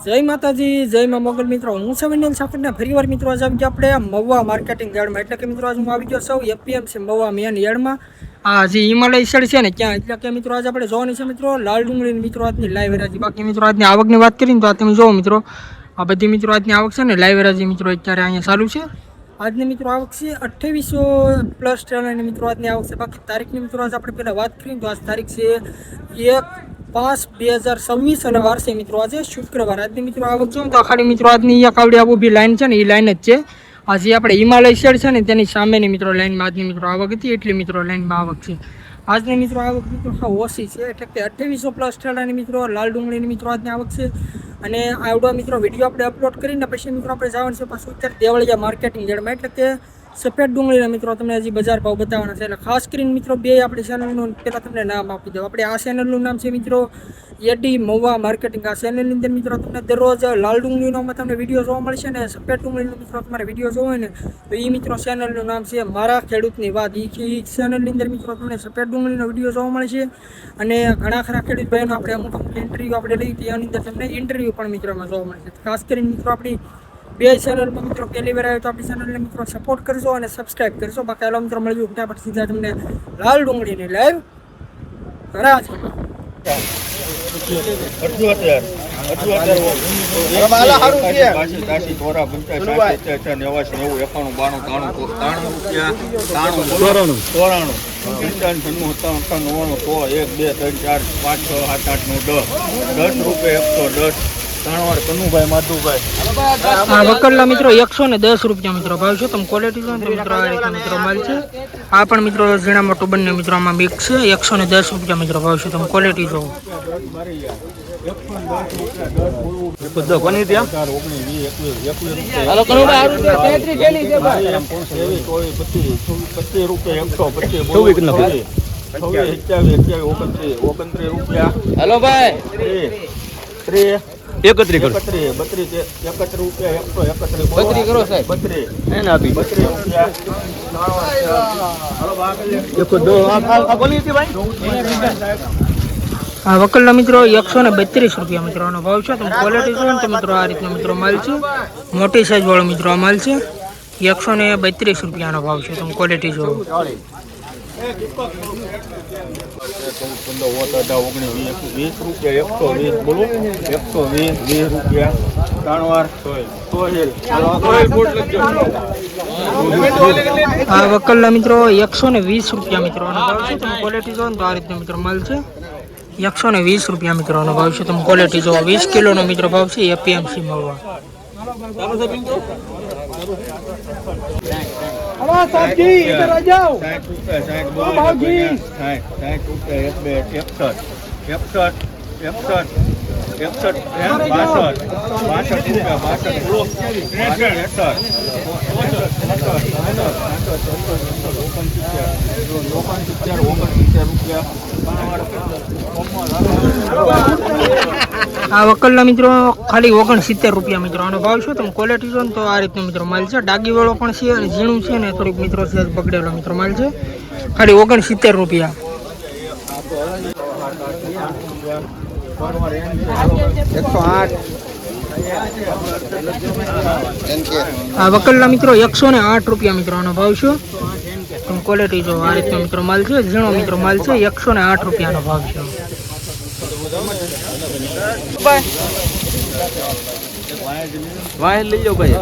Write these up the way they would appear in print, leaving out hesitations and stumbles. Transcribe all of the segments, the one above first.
જય માતાજી, જય મા મોગલ મિત્રો. હું છું વિનિલ સાકરના. ફરીવાર મિત્રો આજે આવી ગયા આપણે મહુવા માર્કેટિંગ યાર્ડમાં. એટલે કે મિત્રો આજે હું આવી ગયો છું એપીએમસી મહુવા મેન યાર્ડમાં. આ જે હિમાલય સાઈડ છે ને ત્યાં. એટલે કે મિત્રો આજે આપણે જોવાની છે મિત્રો લાલ ડુંગળીની મિત્રો આજની લાઈવ હરાજી. બાકી મિત્રો આજની આવકની વાત કરીને તો આ તમે જોવો મિત્રો, આ બધી મિત્રો આજની આવક છે ને લાઈવ હરાજી મિત્રો અત્યારે અહીંયા ચાલુ છે. આજની મિત્રો આવક છે 2800+ ટ્રેલરની મિત્રો આજની આવક છે. બાકી તારીખની મિત્રો આજે આપણે પહેલાં વાત કરીએ તો આજ તારીખ છે 1/5/2026 અને વાર છે મિત્રો આજે શુક્રવાર. આજની મિત્રો આવક જો તો ખાલી મિત્રો આજની અહીંયા કાવડી આવું બી લાઈન છે ને એ લાઈન જ છે. આજે આપણે હિમાલય શેડ છે ને તેની સામેની મિત્રો લાઈનમાં આજની મિત્રો આવક હતી, એટલી મિત્રો લાઈનમાં આવક છે. આજની મિત્રો આવક મિત્રો ઓછી છે, એટલે કે 2800+ ટ્રેલરની મિત્રો લાલ ડુંગળીની મિત્રો આજની આવક છે. અને આવડો મિત્રો વિડીયો આપણે અપલોડ કરીને પછી મિત્રો આપણે જવાનું છે પાછું અત્યારે દેવળિયા માર્કેટિંગ યાર્ડમાં. એટલે કે સફેદ ડુંગળીના મિત્રો તમને હજી બજાર ભાવ બતાવવાના છે. એટલે ખાસ કરીને મિત્રો બે આપણી ચેનલનું પહેલાં તમને નામ આપી દઉં. આપણે આ ચેનલનું નામ છે મિત્રો એડી મહુવા માર્કેટિંગ. આ ચેનલની અંદર મિત્રો તમને દરરોજ લાલ ડુંગળીનો તમને વિડીયો જોવા મળશે ને સફેદ ડુંગળીનો મિત્રો તમારે વિડીયો જોવો હોય ને તો એ મિત્રો ચેનલનું નામ છે મારા ખેડૂતની વાત. એ ચેનલની અંદર મિત્રો તમને સફેદ ડુંગળીનો વિડીયો જોવા મળશે અને ઘણા ખરા ખેડૂત ભાઈઓનો આપણે અમુક ઇન્ટરવ્યૂ આપણે લઈ તેની અંદર તમને ઇન્ટરવ્યૂ પણ મિત્રોમાં જોવા મળશે. ખાસ કરીને મિત્રો આપણી બે ચેનલમાં મિત્રો પહેલી વાર આવ્યો તો આપણી ચેનલને મિત્રો સપોર્ટ કરજો અને સબસ્ક્રાઈબ કરજો. બાકી હાલો મિત્રો મળ્યું ત્યાં પછી સીધા તમને લાલ ડુંગળીની લાઈવ કરા છે. વકરલા મિત્રો 110 રૂપિયા મિત્રો ભાવ છે. તમે ક્વોલિટી જો મિત્રો આ રીતે મિત્રો માલ છે. આ પણ મિત્રો ઝીણા મોટું બંને મિત્રો આમાં મિક્સ છે. 110 રૂપિયા મિત્રો ભાવ છે. તમે ક્વોલિટી જો હેલો ભાઈ 31 કરો 31 રૂપિયા 131 કરો સાહેબ 32 એને આપી 32 આ વકલના મિત્રો 132 રૂપિયા મિત્રો આનો ભાવ છે. તમે ક્વોલિટી જો ને તો મિત્રો આ રીતનો મિત્રો માલ છે. મોટી સાઈઝ વાળો મિત્રો આ માલ છે. 132 રૂપિયાનો ભાવ છે. તમે ક્વોલિટી જો 20 રૂપિયા 120 બોલો 120 રૂપિયા 3 વાર આ વકલના મિત્રો 120 રૂપિયા મિત્રો આનો ભાવ છે. તમે ક્વોલિટી જો ને તો આ રીતનો મિત્રો માલ છે. 120 રૂપિયા મિત્રો આનો ભાવ છે. તમે ક્વોલિટી જો 20 કિલોનો મિત્રો ભાવ છે. એપીએમસી મહુવા. સાહેબજી ઇધર આ જાઓ આ વકલના મિત્રો ખાલી 69 રૂપિયા મિત્રો આનો ભાવ છે. તમે ક્વોલિટી જો ને તો આ રીતનો મિત્રો માલ છે. ડાગી વાળો પણ છે અને ઝીણું છે ને થોડુંક મિત્રો સેજ બગડેલો મિત્રો માલ છે. ખાલી 69 રૂપિયા. 108 આ વકલના મિત્રો 108 રૂપિયા મિત્રો આનો ભાવ છે. તમે ક્વોલિટી જો આ રીતનો મિત્રો માલ છે. ઝીણો મિત્રો માલ છે. 108 રૂપિયાનો ભાવ છે. વાહ લઈ જાઓ ભાઈ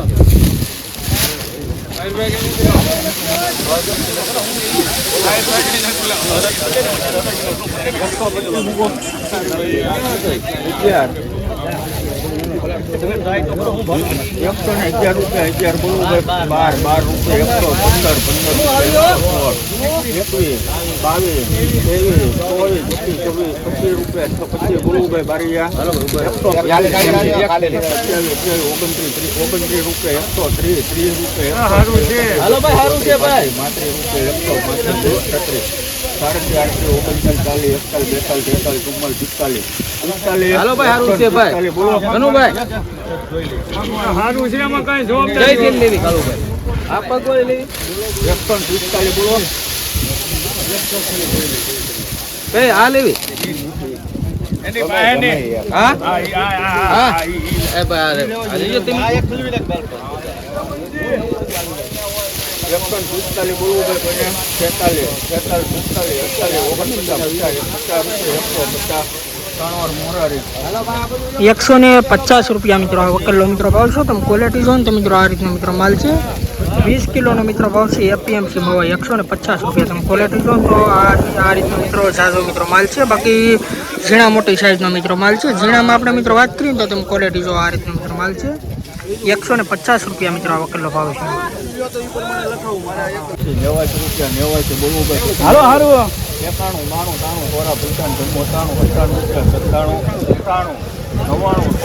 હાલો ભાઈ હારું છે ભાઈ કનુ ભાઈ હારું છે એમાં કઈ જોબ જઈ તેલ લેવી કાળુ ભાઈ આ પગોળી લેવી 145 બોલો એ આ લેવી એની પાસે ને હા હા એ ભાઈ આ લઈ લો તમે 145 બોલવું ભાઈ કોઈને 46 150 રૂપિયા મિત્રો આ વકલ્લો મિત્રો ભાવ છો તમે ક્વોલિટી જો ને તો મિત્રો આ રીતનો મિત્રો માલ છે 20 કિલોનો મિત્રો ભાવ છે એપીએમસી મવા 150 રૂપિયા તમે ક્વોલિટી જો ને તો આ રીતનો મિત્રો ઝાઝો મિત્રો માલ છે બાકી ઝીણા મોટી સાઈઝનો મિત્રો માલ છે ઝીણામાં આપણે મિત્રો વાત કરીએ તો તમે ક્વોલિટી જો આ રીતનો મિત્રો માલ છે 150 રૂપિયા મિત્રો આ વકલ્લો ભાવ છે હાલો હારું 91 92 93 કોરા 95 95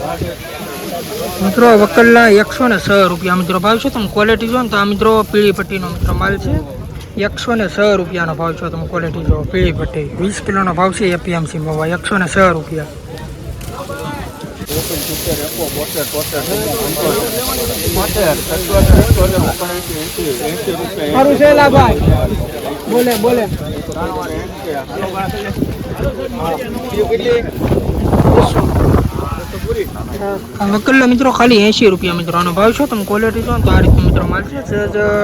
95 મિત્રો વકલ્લા 106 રૂપિયા મિત્રો ભાવ છે તમે ક્વોલિટી જો ને તો આ મિત્રો પીળી પટ્ટીનો મિત્રો માલ છે 106 રૂપિયાનો ભાવ છે તમે ક્વોલિટી જો પીળી પટ્ટી 20 કિલોનો ભાવ છે એપીએમસી મવા 106 રૂપિયા સારું છે લાભાઈ બોલે બોલે વકલ્લો મિત્રો ખાલી 80 રૂપિયા મિત્રો આનો ભાવ છે તમે ક્વોલિટી જો તો આ રીતનો મિત્રો માલ છે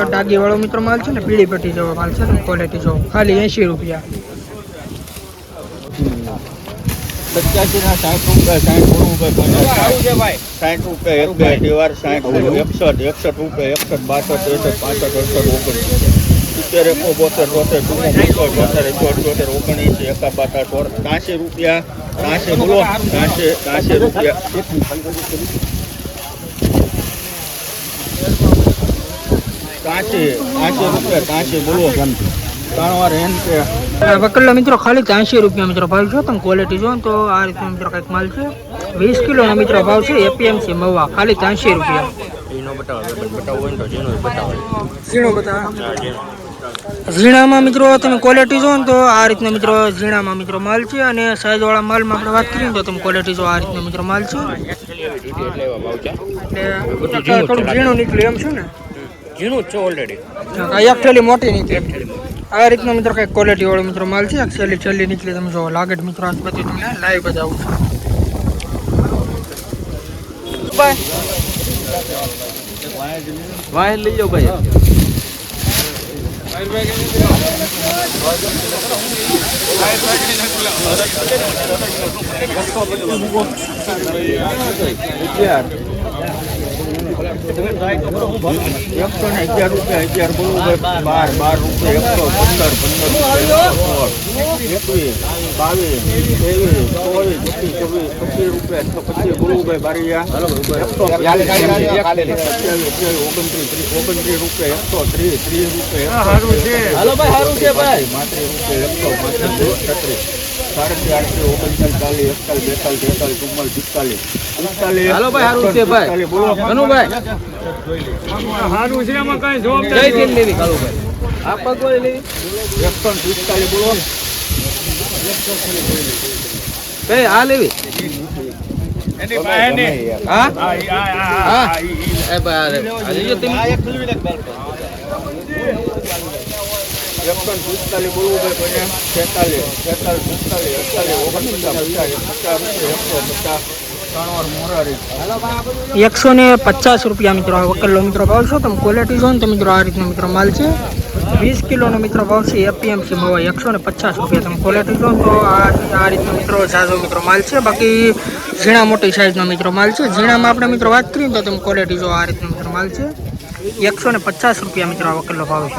ડાગી વાળો મિત્રો માલ છે ને પીળી પટ્ટી જેવો માલ છે તમે ક્વોલિટી જો ખાલી 80 રૂપિયા 85 ના 60 રૂપિયા 60 રૂપિયા 60 રૂપિયા એક બે વાર 60 61 રૂપિયા 61 62 રૂપિયા 83 બોલો 83 રૂપિયા 83 બોલો ત્રણ એન કે વકલ્લો મિત્રો ખાલી 80 રૂપિયા મિત્રો ભાવ છે તમે ક્વોલિટી જો તો આ રીતનો મિત્રો કંઈક માલ છે 20 કિલોનો મિત્રો ભાવ છે એપીએમસી મવા ખાલી 80 રૂપિયા ઝીણામાં મિત્રો તમે ક્વોલિટી જો ને તો આ રીતનો મિત્રો ઝીણામાં મિત્રો માલ છે અને સાઈઝવાળા માલમાં આપણે વાત કરીએ તો તમે ક્વોલિટી જો આ રીતનો મિત્રો માલ છે એટલે થોડું ઝીણું નીકળ્યું એમ છે ને ઝીણું છે ઓલરેડી એક થેલી મોટી નીકળી આ રીતનો મિત્રો કંઈક ક્વોલિટી વાળો મિત્રો માલ છે છેલ્લી નીકળી તમે જો લાગે મિત્રો આ બધી તમને લાઈવ બતાવું વાહ લઈ જાઓ ભાઈ ₹111 બોલવું ભાઈ 12 રૂપિયા 11 બોલવું ભાઈ બારીયા 29 રૂપિયા 130 રૂપિયા હાલો ભાઈ સારું છે ભાઈ 38 હાલો ભાઈ સારું છે ભાઈ કનુ ભાઈ સારું છે એમાં કઈ જોબ જય તેલ લેવી કાલુ ભાઈ આપા કોઈ લેવી 145 બોલો કઈ આ લેવી હા હા એ ભાઈ આ લઈ લો તમે 145 બોલવું ભાઈ કોઈને 150 રૂપિયા મિત્રો આ વકલ્લો મિત્રો ભાવ છો તમે ક્વોલિટી જો ને તો મિત્રો આ રીતનો મિત્રો માલ છે 20 કિલોનો મિત્રો ભાવ છે એપીએમસી મવા 150 રૂપિયા તમે ક્વોલિટી જો ને તો આ રીતનો મિત્રો ઝાઝો મિત્રો માલ છે બાકી ઝીણા મોટી સાઈઝનો મિત્રો માલ છે ઝીણામાં આપણે મિત્રો વાત કરીએ તો તમે ક્વોલિટી જો આ રીતનો મિત્રો માલ છે 150 રૂપિયા મિત્રો આ વકલ્લો ભાવ છે